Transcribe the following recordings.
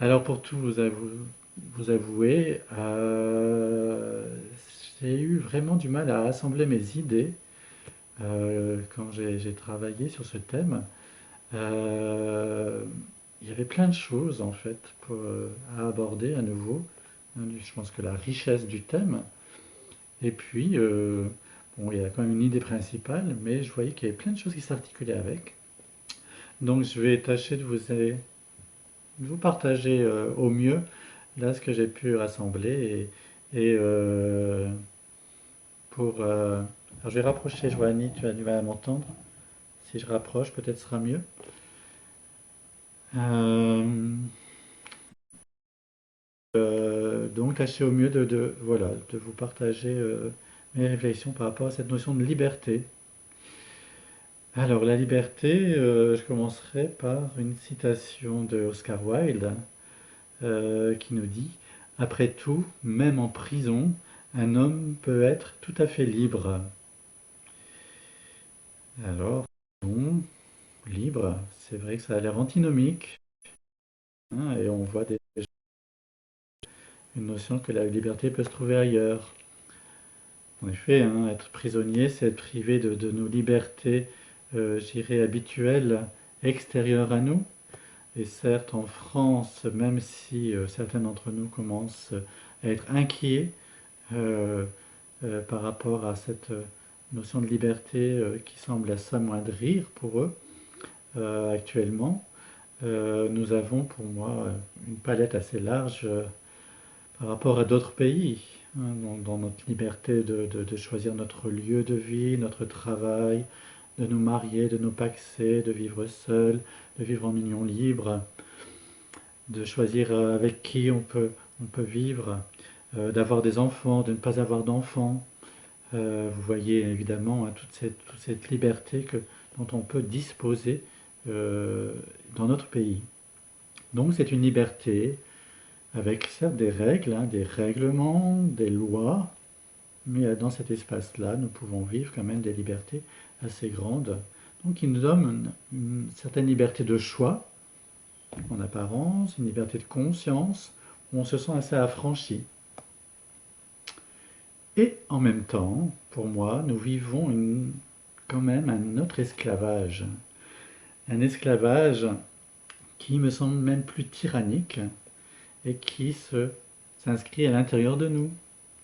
Alors pour tout vous avouer, j'ai eu vraiment du mal à assembler mes idées quand j'ai travaillé sur ce thème. Euh, il y avait plein de choses en fait à aborder à nouveau. Je pense que la richesse du thème. Et puis, bon, il y a quand même une idée principale, mais je voyais qu'il y avait plein de choses qui s'articulaient avec. Donc je vais tâcher de vous partager au mieux là ce que j'ai pu rassembler et alors je vais rapprocher Joanie, tu as du mal à m'entendre. Si je rapproche, peut-être ce sera mieux. Euh, donc tâcher au mieux voilà, de vous partager mes réflexions par rapport à cette notion de liberté. Alors la liberté, je commencerai par une citation de Oscar Wilde qui nous dit: «Après tout, même en prison, un homme peut être tout à fait libre.» Alors, bon, libre, c'est vrai que ça a l'air antinomique, hein, et on voit une notion que la liberté peut se trouver ailleurs. En effet, hein, être prisonnier, c'est être privé de nos libertés, je dirais, habituelles, extérieures à nous. Et certes, en France, même si certains d'entre nous commencent à être inquiets euh, par rapport à cette notion de liberté qui semble s'amoindrir pour eux actuellement, nous avons pour moi une palette assez large par rapport à d'autres pays, hein, dans notre liberté de choisir notre lieu de vie, notre travail, de nous marier, de nous paxer, de vivre seul, de vivre en union libre, de choisir avec qui on peut vivre, d'avoir des enfants, de ne pas avoir d'enfants. Vous voyez évidemment, hein, toute cette liberté dont on peut disposer euh, dans notre pays. Donc c'est une liberté avec certes des règles, hein, des règlements, des lois, mais dans cet espace-là, nous pouvons vivre quand même des libertés assez grandes. Donc il nous donne une certaine liberté de choix, en apparence, une liberté de conscience, où on se sent assez affranchi. Et en même temps, pour moi, nous vivons quand même un autre esclavage. Un esclavage qui me semble même plus tyrannique et qui s'inscrit à l'intérieur de nous.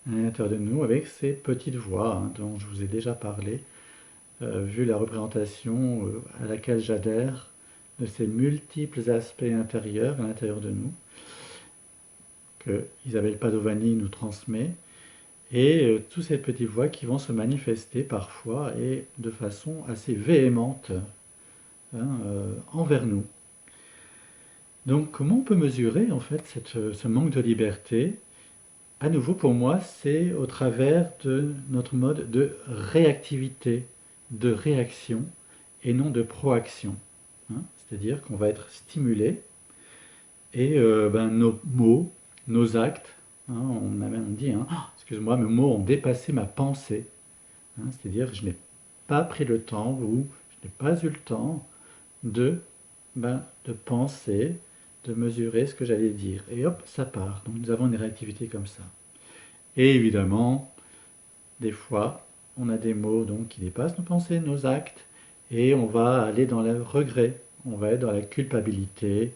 À l'intérieur de nous avec ces petites voix hein, dont je vous ai déjà parlé, vu la représentation à laquelle j'adhère de ces multiples aspects intérieurs à l'intérieur de nous que Isabelle Padovani nous transmet, et toutes ces petites voix qui vont se manifester parfois et de façon assez véhémente hein, envers nous. Donc comment on peut mesurer en fait ce manque de liberté? À nouveau pour moi, c'est au travers de notre mode de réactivité, de réaction et non de proaction, hein. C'est-à-dire qu'on va être stimulé et nos mots, nos actes, hein, on a même dit, hein, ah, excuse-moi, mes mots ont dépassé ma pensée, hein. C'est-à-dire que je n'ai pas pris le temps ou je n'ai pas eu le temps de, de penser, de mesurer ce que j'allais dire. Et hop, ça part. Donc nous avons une réactivité comme ça. Et évidemment, des fois, on a des mots donc, qui dépassent nos pensées, nos actes, et on va aller dans le regret, on va être dans la culpabilité,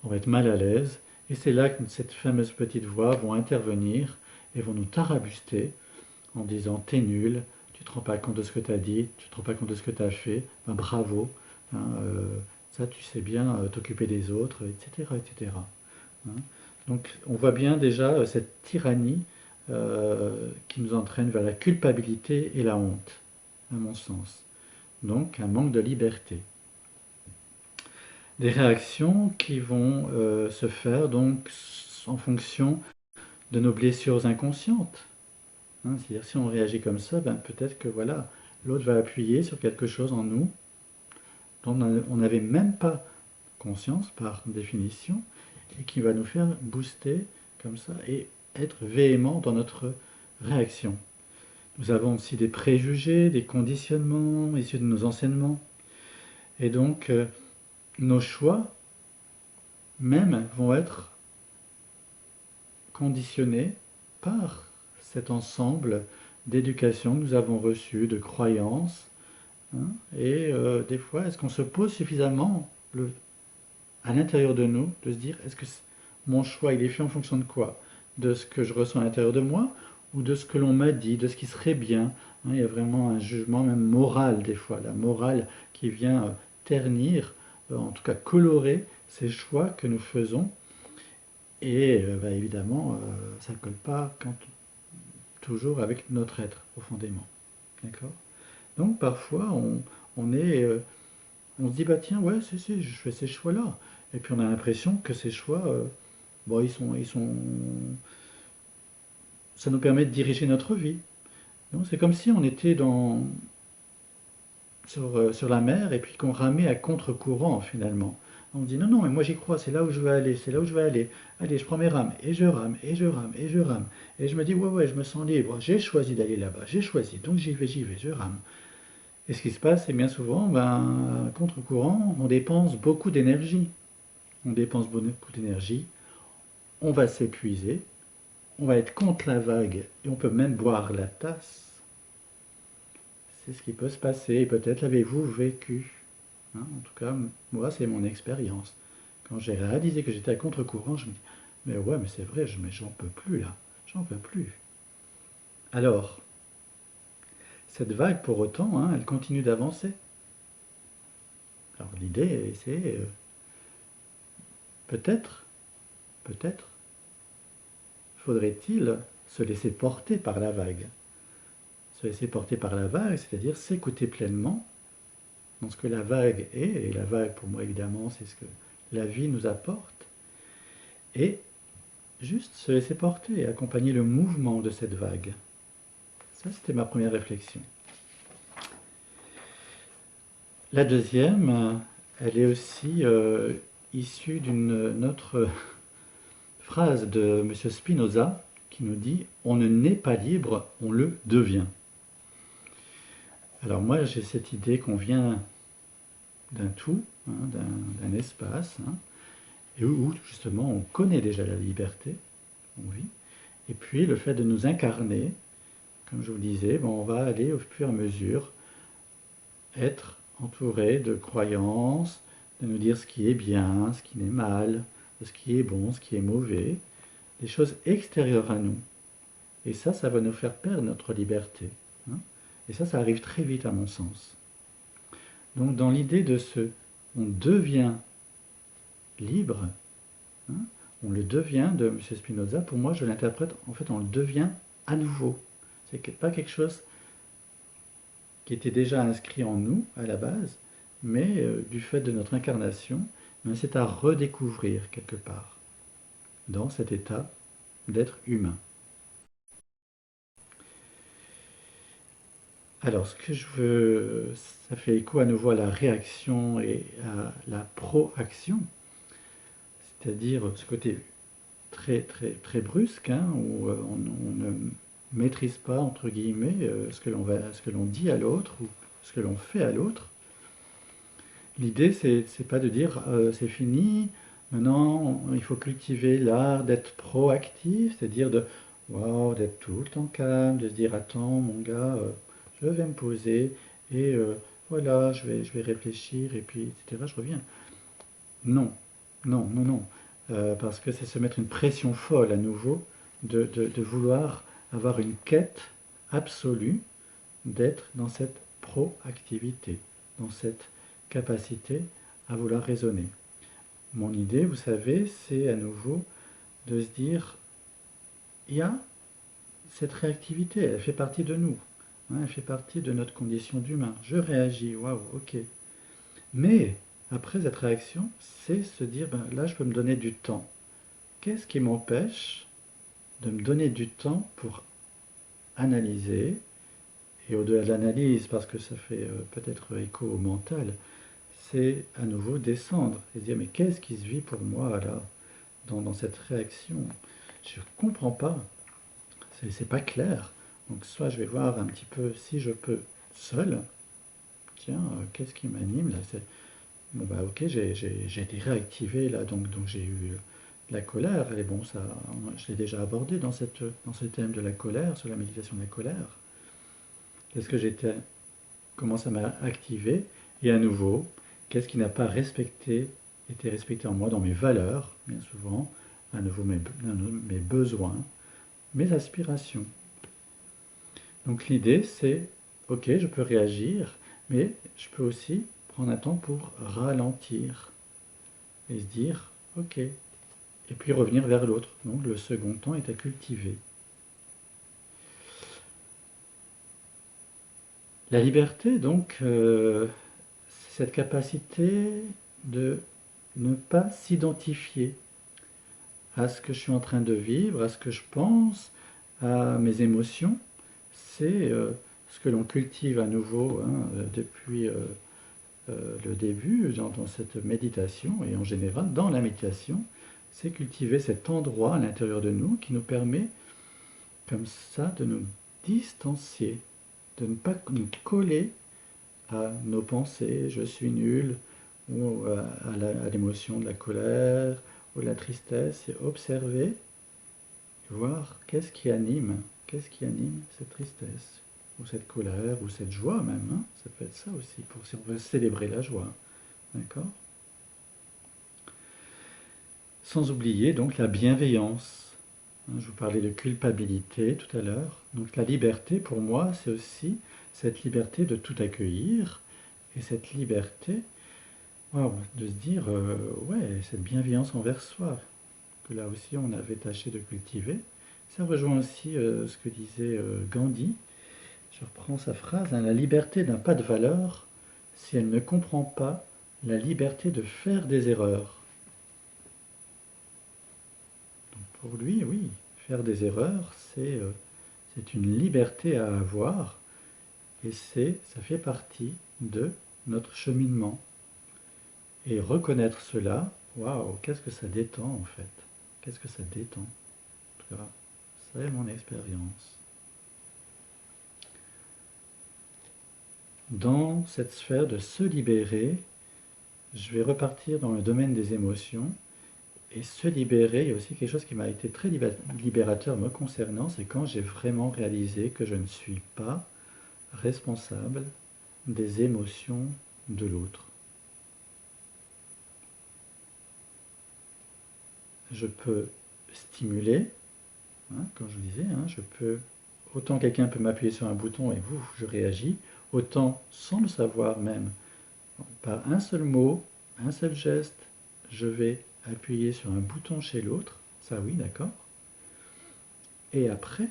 on va être mal à l'aise, et c'est là que cette fameuse petite voix vont intervenir et vont nous tarabuster en disant t'es nul, tu te rends pas compte de ce que tu as dit, tu te rends pas compte de ce que tu as fait, ben, bravo, hein, ça tu sais bien t'occuper des autres, etc. etc. hein. Donc on voit bien déjà cette tyrannie qui nous entraîne vers la culpabilité et la honte, à mon sens. Donc un manque de liberté. Des réactions qui vont se faire donc en fonction de nos blessures inconscientes, hein. C'est-à-dire si on réagit comme ça, ben, peut-être que voilà, l'autre va appuyer sur quelque chose en nous dont on n'avait même pas conscience par définition et qui va nous faire booster comme ça et être véhément dans notre réaction. Nous avons aussi des préjugés, des conditionnements issus de nos enseignements. Et donc, nos choix même vont être conditionné par cet ensemble d'éducation que nous avons reçu, de croyances, hein. Et des fois, est-ce qu'on se pose suffisamment à l'intérieur de nous, de se dire, est-ce que mon choix, il est fait en fonction de quoi? De ce que je ressens à l'intérieur de moi, ou de ce que l'on m'a dit, de ce qui serait bien, hein. Il y a vraiment un jugement même moral des fois, la morale qui vient ternir, en tout cas colorer ces choix que nous faisons. Et bah, évidemment, ça ne colle pas toujours avec notre être profondément. D'accord? Donc parfois, on se dit, bah tiens, ouais, si, je fais ces choix-là. Et puis on a l'impression que ces choix, bon, ça nous permet de diriger notre vie. Donc c'est comme si on était sur la mer et puis qu'on ramait à contre-courant finalement. On dit non, non, mais moi j'y crois, c'est là où je veux aller, c'est là où je veux aller. Allez, je prends mes rames et je rame et je rame et je rame. Et je me dis, ouais, ouais, je me sens libre, j'ai choisi d'aller là-bas, j'ai choisi, donc j'y vais, je rame. Et ce qui se passe, c'est bien souvent, ben, à contre-courant, on dépense beaucoup d'énergie. On dépense beaucoup d'énergie, on va s'épuiser, on va être contre la vague et on peut même boire la tasse. C'est ce qui peut se passer et peut-être l'avez-vous vécu. Hein, en tout cas, moi, c'est mon expérience. Quand j'ai réalisé que j'étais à contre-courant, je me dis, mais ouais, mais c'est vrai, mais j'en peux plus là, j'en peux plus. Alors, cette vague, pour autant, hein, elle continue d'avancer. Alors l'idée, c'est peut-être, peut-être, faudrait-il se laisser porter par la vague. Se laisser porter par la vague, c'est-à-dire s'écouter pleinement dans ce que la vague est, et la vague, pour moi, évidemment, c'est ce que la vie nous apporte, et juste se laisser porter et accompagner le mouvement de cette vague. Ça, c'était ma première réflexion. La deuxième, elle est aussi issue d'une autre phrase de M. Spinoza qui nous dit « On ne naît pas libre, on le devient ». Alors moi, j'ai cette idée qu'on vient d'un tout, hein, d'un espace, hein, et où justement on connaît déjà la liberté, on vit, et puis le fait de nous incarner, comme je vous disais, bon, on va aller au fur et à mesure être entouré de croyances, de nous dire ce qui est bien, ce qui est mal, ce qui est bon, ce qui est mauvais, des choses extérieures à nous. Et ça va nous faire perdre notre liberté, hein. Et ça arrive très vite à mon sens. Donc dans l'idée de on devient libre, hein, on le devient de M. Spinoza, pour moi je l'interprète, en fait on le devient à nouveau. C'est pas quelque chose qui était déjà inscrit en nous à la base, mais du fait de notre incarnation, c'est à redécouvrir quelque part, dans cet état d'être humain. Alors, ce que je veux, ça fait écho à nouveau à la réaction et à la proaction, c'est-à-dire ce côté très, très, très brusque, hein, où on ne maîtrise pas, entre guillemets, ce que l'on dit à l'autre ou ce que l'on fait à l'autre. L'idée, c'est pas de dire c'est fini, maintenant il faut cultiver l'art d'être proactif, c'est-à-dire wow, d'être tout le temps calme, de se dire attends mon gars, je vais me poser et voilà, je vais réfléchir et puis etc. Je reviens. Non, non, non, non, parce que c'est se mettre une pression folle à nouveau de vouloir avoir une quête absolue d'être dans cette proactivité, dans cette capacité à vouloir raisonner. Mon idée, vous savez, c'est à nouveau de se dire, il y a cette réactivité, elle fait partie de nous, hein, elle fait partie de notre condition d'humain. Je réagis, waouh, ok. Mais après cette réaction, c'est se dire, ben, là, je peux me donner du temps. Qu'est-ce qui m'empêche de me donner du temps pour analyser, et au-delà de l'analyse, parce que ça fait peut-être écho au mental, c'est à nouveau descendre et se dire mais qu'est-ce qui se vit pour moi là, dans cette réaction? Je ne comprends pas, c'est pas clair. Donc soit je vais voir un petit peu si je peux seul, tiens, qu'est-ce qui m'anime là? Bon bah ok, j'ai été réactivé là, donc j'ai eu la colère, et bon, ça, je l'ai déjà abordé dans dans ce thème de la colère, sur la méditation de la colère. Qu'est-ce que j'étais, comment ça m'a activé, et à nouveau, qu'est-ce qui n'a pas été respecté en moi, dans mes valeurs, bien souvent, à nouveau mes besoins, mes aspirations. Donc l'idée, c'est, ok, je peux réagir, mais je peux aussi prendre un temps pour ralentir et se dire, ok, et puis revenir vers l'autre. Donc le second temps est à cultiver. La liberté, donc, c'est cette capacité de ne pas s'identifier à ce que je suis en train de vivre, à ce que je pense, à mes émotions. C'est ce que l'on cultive à nouveau depuis le début dans cette méditation, et en général dans la méditation, c'est cultiver cet endroit à l'intérieur de nous qui nous permet comme ça de nous distancier, de ne pas nous coller à nos pensées, je suis nul, ou à l'émotion de la colère ou de la tristesse, et observer, voir qu'est-ce qui anime cette tristesse, ou cette colère, ou cette joie même, hein. Ça peut être ça aussi, pour si on veut célébrer la joie, d'accord? Sans oublier donc la bienveillance. Je vous parlais de culpabilité tout à l'heure. Donc la liberté, pour moi, c'est aussi cette liberté de tout accueillir, et cette liberté, wow, de se dire, ouais, cette bienveillance envers soi, que là aussi on avait tâché de cultiver. Ça rejoint aussi ce que disait Gandhi. Je reprends sa phrase, hein, la liberté n'a pas de valeur si elle ne comprend pas la liberté de faire des erreurs. Donc pour lui, oui, faire des erreurs, c'est une liberté à avoir, et ça fait partie de notre cheminement. Et reconnaître cela, waouh, qu'est-ce que ça détend en fait. Qu'est-ce que ça détend. En tout cas, c'est mon expérience. Dans cette sphère de se libérer, je vais repartir dans le domaine des émotions. Et se libérer, il y a aussi quelque chose qui m'a été très libérateur me concernant, c'est quand j'ai vraiment réalisé que je ne suis pas responsable des émotions de l'autre. Je peux stimuler, hein, comme je vous disais, hein, autant quelqu'un peut m'appuyer sur un bouton et je réagis, autant sans le savoir même, par un seul mot, un seul geste, je vais appuyer sur un bouton chez l'autre, ça oui, d'accord. Et après,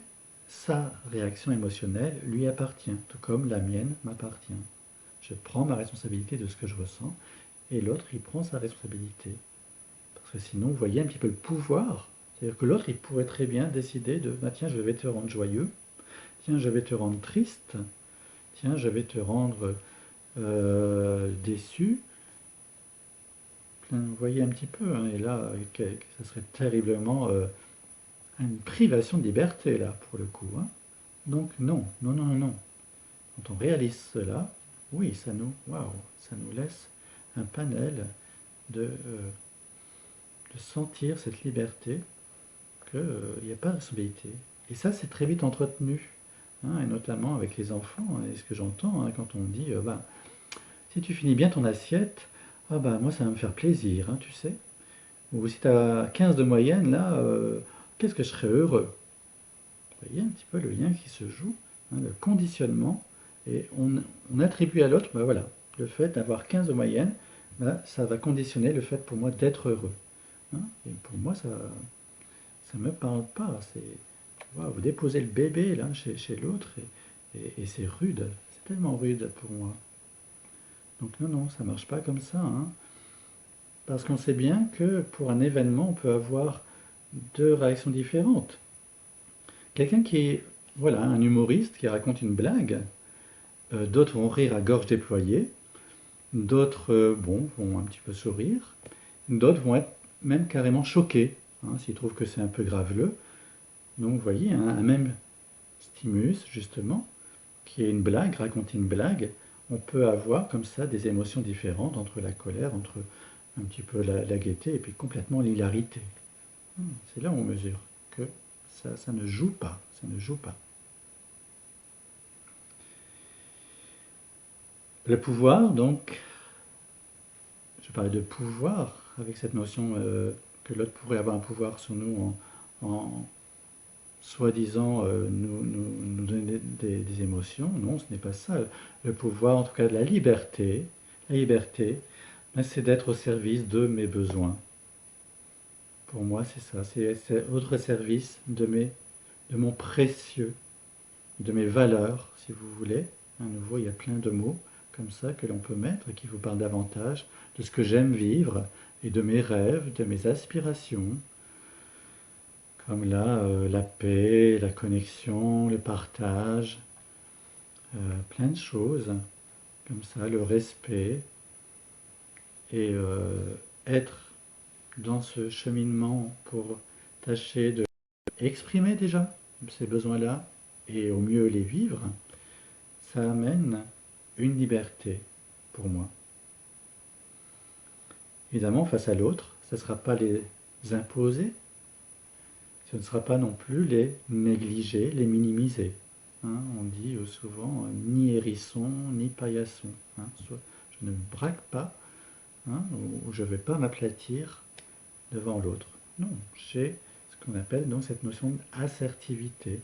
sa réaction émotionnelle lui appartient, tout comme la mienne m'appartient. Je prends ma responsabilité de ce que je ressens, et l'autre, il prend sa responsabilité. Parce que sinon, vous voyez un petit peu le pouvoir. C'est-à-dire que l'autre, il pourrait très bien décider de, bah, tiens, je vais te rendre joyeux, tiens, je vais te rendre triste, tiens, je vais te rendre déçu. Vous voyez un petit peu, hein, et là, ça serait terriblement une privation de liberté, là, pour le coup. Hein. Donc non, non, non, non, non. Quand on réalise cela, oui, waouh, ça nous laisse un panel de sentir cette liberté, qu'il n'y a pas de responsabilité. Et ça, c'est très vite entretenu, hein, et notamment avec les enfants, hein, et ce que j'entends hein, quand on dit, bah, si tu finis bien ton assiette, ah bah moi ça va me faire plaisir, hein, tu sais. Ou si tu as 15 de moyenne, là, qu'est-ce que je serais heureux. Vous voyez un petit peu le lien qui se joue, hein, le conditionnement, et on attribue à l'autre, ben voilà, le fait d'avoir 15 de moyenne, ben, ça va conditionner le fait pour moi d'être heureux. Hein. Et pour moi, ça ne me parle pas. Wow, vous déposez le bébé là chez l'autre et c'est rude, c'est tellement rude pour moi. Donc non, non, ça marche pas comme ça. Hein. Parce qu'on sait bien que pour un événement, on peut avoir deux réactions différentes. Quelqu'un qui est, voilà, un humoriste qui raconte une blague, d'autres vont rire à gorge déployée, d'autres, bon, vont un petit peu sourire, d'autres vont être même carrément choqués, hein, s'ils trouvent que c'est un peu graveleux. Donc vous voyez, hein, un même stimulus, justement, qui est une blague, raconter une blague, on peut avoir comme ça des émotions différentes entre la colère, entre un petit peu la gaieté et puis complètement l'hilarité. C'est là où on mesure que ça ne joue pas, ça ne joue pas. Le pouvoir, donc, je parlais de pouvoir avec cette notion que l'autre pourrait avoir un pouvoir sur nous en soi-disant nous donner des émotions. Non, ce n'est pas ça. Le pouvoir, en tout cas de la liberté, ben, c'est d'être au service de mes besoins. Pour moi, c'est ça. C'est autre service de mon précieux, de mes valeurs, si vous voulez. À nouveau, il y a plein de mots comme ça que l'on peut mettre, qui vous parlent davantage de ce que j'aime vivre et de mes rêves, de mes aspirations, comme là, la paix, la connexion, le partage, plein de choses comme ça, le respect, et être dans ce cheminement pour tâcher de exprimer déjà ces besoins-là et au mieux les vivre, ça amène une liberté pour moi. Évidemment, face à l'autre, ce ne sera pas les imposer, ce ne sera pas non plus les négliger, les minimiser. Hein, on dit souvent ni hérisson, ni paillasson. Hein, je ne me braque pas, hein, ou je ne vais pas m'aplatir devant l'autre. Non, j'ai ce qu'on appelle donc cette notion d'assertivité.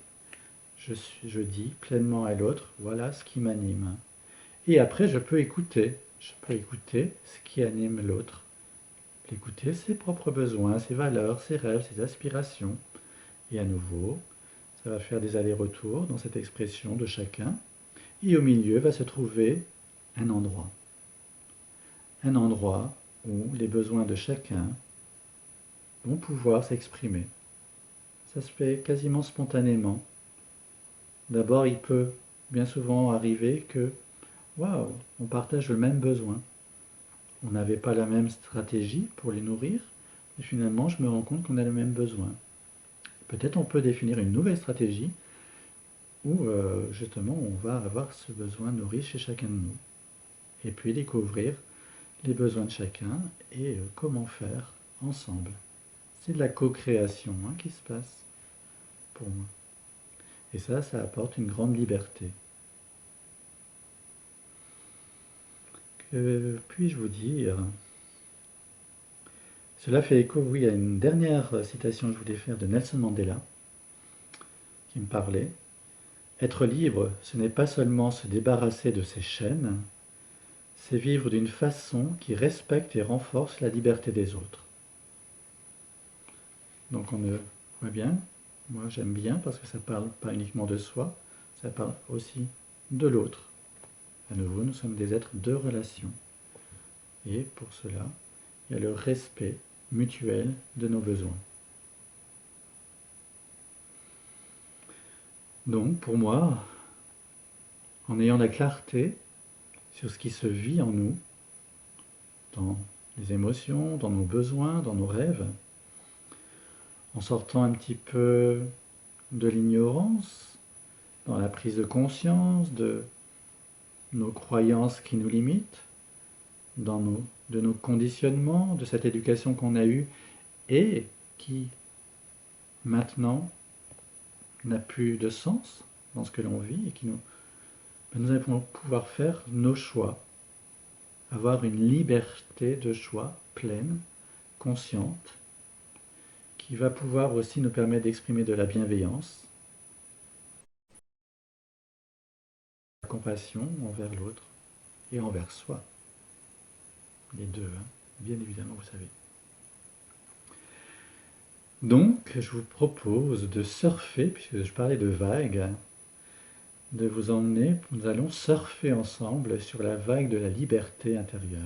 Je dis pleinement à l'autre, voilà ce qui m'anime. Et après, je peux écouter ce qui anime l'autre, écouter ses propres besoins, ses valeurs, ses rêves, ses aspirations. Et à nouveau, ça va faire des allers-retours dans cette expression de chacun. Et au milieu va se trouver un endroit. Un endroit où les besoins de chacun vont pouvoir s'exprimer. Ça se fait quasiment spontanément. D'abord, il peut bien souvent arriver que, waouh, on partage le même besoin. On n'avait pas la même stratégie pour les nourrir, et finalement, je me rends compte qu'on a le même besoin. Peut-être on peut définir une nouvelle stratégie où justement on va avoir ce besoin nourri chez chacun de nous. Et puis découvrir les besoins de chacun et comment faire ensemble. C'est de la co-création qui se passe pour moi. Et ça apporte une grande liberté. Que puis-je vous dire? Cela fait écho, oui, à une dernière citation que je voulais faire de Nelson Mandela, qui me parlait. Être libre, ce n'est pas seulement se débarrasser de ses chaînes, c'est vivre d'une façon qui respecte et renforce la liberté des autres. Donc on voit bien, moi j'aime bien parce que ça parle pas uniquement de soi, ça parle aussi de l'autre. À nouveau, nous sommes des êtres de relation. Et pour cela, il y a le respect mutuel de nos besoins. Donc pour moi, en ayant la clarté sur ce qui se vit en nous, dans les émotions, dans nos besoins, dans nos rêves, en sortant un petit peu de l'ignorance, dans la prise de conscience de nos croyances qui nous limitent, de nos conditionnements, de cette éducation qu'on a eue et qui maintenant n'a plus de sens dans ce que l'on vit et nous allons pouvoir faire nos choix, avoir une liberté de choix pleine, consciente, qui va pouvoir aussi nous permettre d'exprimer de la bienveillance, la compassion envers l'autre et envers soi. Les deux, bien évidemment, vous savez. Donc, je vous propose de surfer, puisque je parlais de vagues, de vous emmener, nous allons surfer ensemble sur la vague de la liberté intérieure.